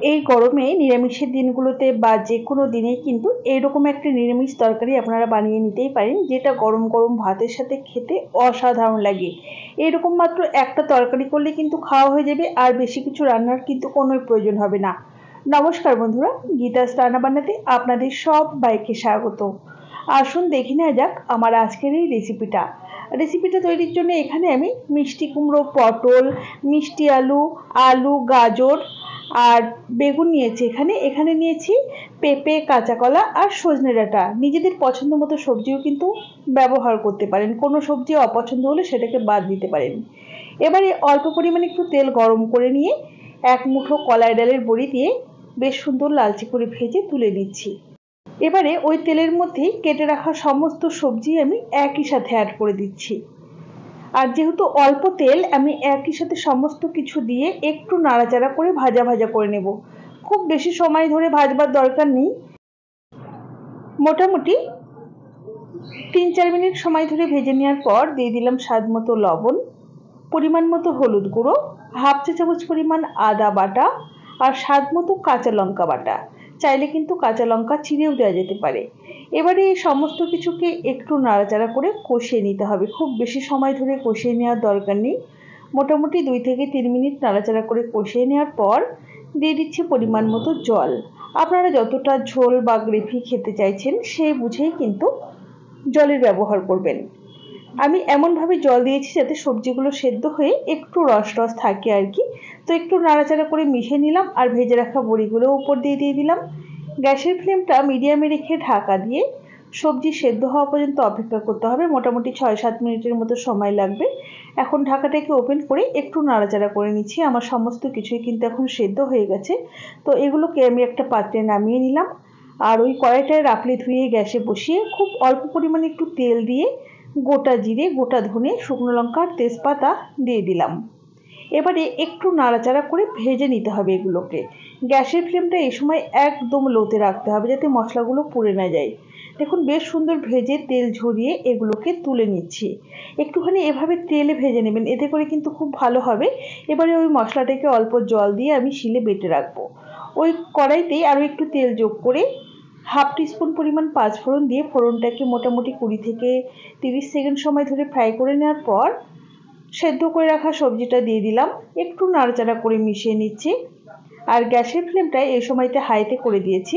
এই গরমে নিরামিষের দিনগুলোতে বা যে কোনো দিনেই কিন্তু এইরকম একটা নিরামিষ তরকারি আপনারা বানিয়ে নিতেই পারেন, যেটা গরম গরম ভাতের সাথে খেতে অসাধারণ লাগে। এরকম মাত্র একটা তরকারি করলে কিন্তু খাওয়া হয়ে যাবে, আর বেশি কিছু রান্নার কিন্তু কোনো প্রয়োজন হবে না। নমস্কার বন্ধুরা, গীতাস রান্না বান্নাতে আপনাদের সবাইকে স্বাগত। আসুন দেখে নেওয়া যাক আমার আজকের এই রেসিপিটা তৈরির জন্য এখানে আমি মিষ্টি কুমড়ো, পটল, মিষ্টি আলু, আলু, গাজর আর বেগুন নিয়েছি। এখানে নিয়েছি পেঁপে, কাঁচা কলা আর সজনে ডাঁটা। নিজেদের পছন্দ মতো সবজিও কিন্তু ব্যবহার করতে পারেন, কোনো সবজি অপছন্দ হলে সেটাকে বাদ দিতে পারেন। এবারে অল্প পরিমাণে একটু তেল গরম করে নিয়ে এক মুঠো কলাই ডালের বড়ি দিয়ে বেশ সুন্দর লালচে করে ভেজে তুলে নিচ্ছি। এবারে ওই তেলের মধ্যেই কেটে রাখা সমস্ত সবজি আমি একই সাথে অ্যাড করে দিচ্ছি। আর যেহেতু অল্প তেল, আমি একই সাথে সমস্ত কিছু দিয়ে একটু নাড়াচাড়া করে ভাজা ভাজা করে নেব। খুব বেশি সময় ধরে ভাজবার দরকার নেই, মোটামুটি 3-4 মিনিট সময় ধরে ভেজে নেওয়ার পর দিয়ে দিলাম স্বাদ মতো লবণ, পরিমাণ মতো হলুদ গুঁড়ো, হাফ চা চামচ পরিমাণ আদা বাটা আর স্বাদ মতো কাঁচা লঙ্কা বাটা। চাইলে কিন্তু কাঁচা লঙ্কা চিড়েও দেওয়া যেতে পারে। এবারে এই সমস্ত কিছুকে একটু নাড়াচাড়া করে কষিয়ে নিতে হবে। খুব বেশি সময় ধরে কষিয়ে নেওয়ার দরকার নেই, মোটামুটি 2 থেকে 3 মিনিট নাড়াচাড়া করে কষিয়ে নেওয়ার পর দিয়ে দিচ্ছি পরিমাণ মতো জল। আপনারা যতটা ঝোল বা গ্রেভি খেতে চাইছেন সেই বুঝেই কিন্তু জলের ব্যবহার করবেন। আমি এমনভাবে জল দিয়েছি যাতে সবজিগুলো সেদ্ধ হয়ে একটু রস রস থাকে আর কি। তো একটু নাড়াচাড়া করে মিশিয়ে নিলাম আর ভেজে রাখা বড়িগুলো উপর দিয়ে দিলাম। গ্যাসের ফ্লেমটা মিডিয়ামে রেখে ঢাকা দিয়ে সবজি সেদ্ধ হওয়া পর্যন্ত অপেক্ষা করতে হবে। মোটামুটি 6-7 মিনিটের মতো সময় লাগবে। এখন ঢাকাটাকে ওপেন করে একটু নাড়াচাড়া করে নিচ্ছি। আমার সমস্ত কিছুই কিন্তু এখন সেদ্ধ হয়ে গেছে। তো এগুলোকে আমি একটা পাত্রে নামিয়ে নিলাম। আর ওই কড়াইটায় রাপলে ধুয়ে গ্যাসে বসিয়ে খুব অল্প পরিমাণে একটু তেল দিয়ে গোটা জিরে, গোটা ধনে, শুকনো লঙ্কা আর তেজপাতা দিয়ে দিলাম। এবারে একটু নাড়াচাড়া করে ভেজে নিতে হবে এগুলোকে। গ্যাসের ফ্লেমটা এই সময় একদম লোতে রাখতে হবে যাতে মশলাগুলো পুড়ে না যায়। দেখুন বেশ সুন্দর ভেজে তেল ঝরিয়ে এগুলোকে তুলে নিচ্ছি। একটুখানি এভাবে তেলে ভেজে নেবেন, এতে করে কিন্তু খুব ভালো হবে। এবারে ওই মশলাটাকে অল্প জল দিয়ে আমি শিলে বেটে রাখবো। ওই কড়াইতেই আরও একটু তেল যোগ করে হাফ টিস্পুন পরিমাণ পাঁচফোড়ন দিয়ে ফোড়নটাকে মোটামুটি 20 থেকে 30 সেকেন্ড সময় ধরে ফ্রাই করে নেওয়ার পর সেদ্ধ করে রাখা সবজিটা দিয়ে দিলাম। একটু নাড়াচাড়া করে মিশিয়ে নিচ্ছি। আর গ্যাসের ফ্লেমটা এই সময়তে হাইতে করে দিয়েছি।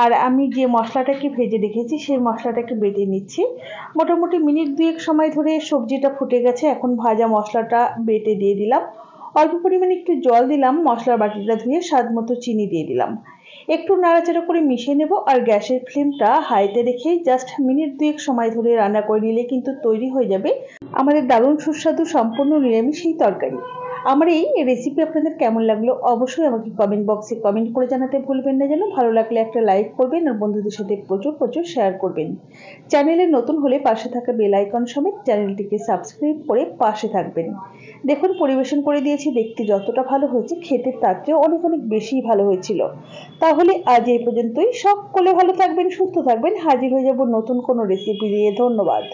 আর আমি যে মশলাটাকে ভেজে রেখেছি সেই মশলাটাকে বেটে নিচ্ছি। মোটামুটি মিনিট 2 সময় ধরে সবজিটা ফুটে গেছে। এখন ভাজা মশলাটা বেটে দিয়ে দিলাম। অল্প পরিমাণে একটু জল দিলাম, মশলার বাটিটা ধুয়ে স্বাদ মতো চিনি দিয়ে দিলাম। একটু নাড়াচাড়া করে মিশিয়ে নেব আর গ্যাসের ফ্লেমটা হাইতে রেখে জাস্ট মিনিট 2 সময় ধরে রান্না করে নিলে কিন্তু তৈরি হয়ে যাবে আমাদের দারুণ সুস্বাদু সম্পূর্ণ নিরামিষ এই তরকারি। আমার এই রেসিপি আপনাদের কেমন লাগলো অবশ্যই আমাকে কমেন্ট বক্সে কমেন্ট করে জানাতে ভুলবেন না যেন। ভালো লাগলে একটা লাইক করবেন আর বন্ধুদের সাথে প্রচুর প্রচুর শেয়ার করবেন। চ্যানেলে নতুন হলে পাশে থাকা বেল আইকন সমেত চ্যানেলটিকে সাবস্ক্রাইব করে পাশে থাকবেন। দেখুন পরিবেশন করে দিয়েছি, দেখতে যতটা ভালো হয়েছে খেতে তার চেয়ে অনেক অনেক বেশি ভালো হয়েছিল। তাহলে আজ এই পর্যন্তই। সকলে ভালো থাকবেন, সুস্থ থাকবেন। হাজির হয়ে যাব নতুন কোনো রেসিপি দিয়ে। ধন্যবাদ।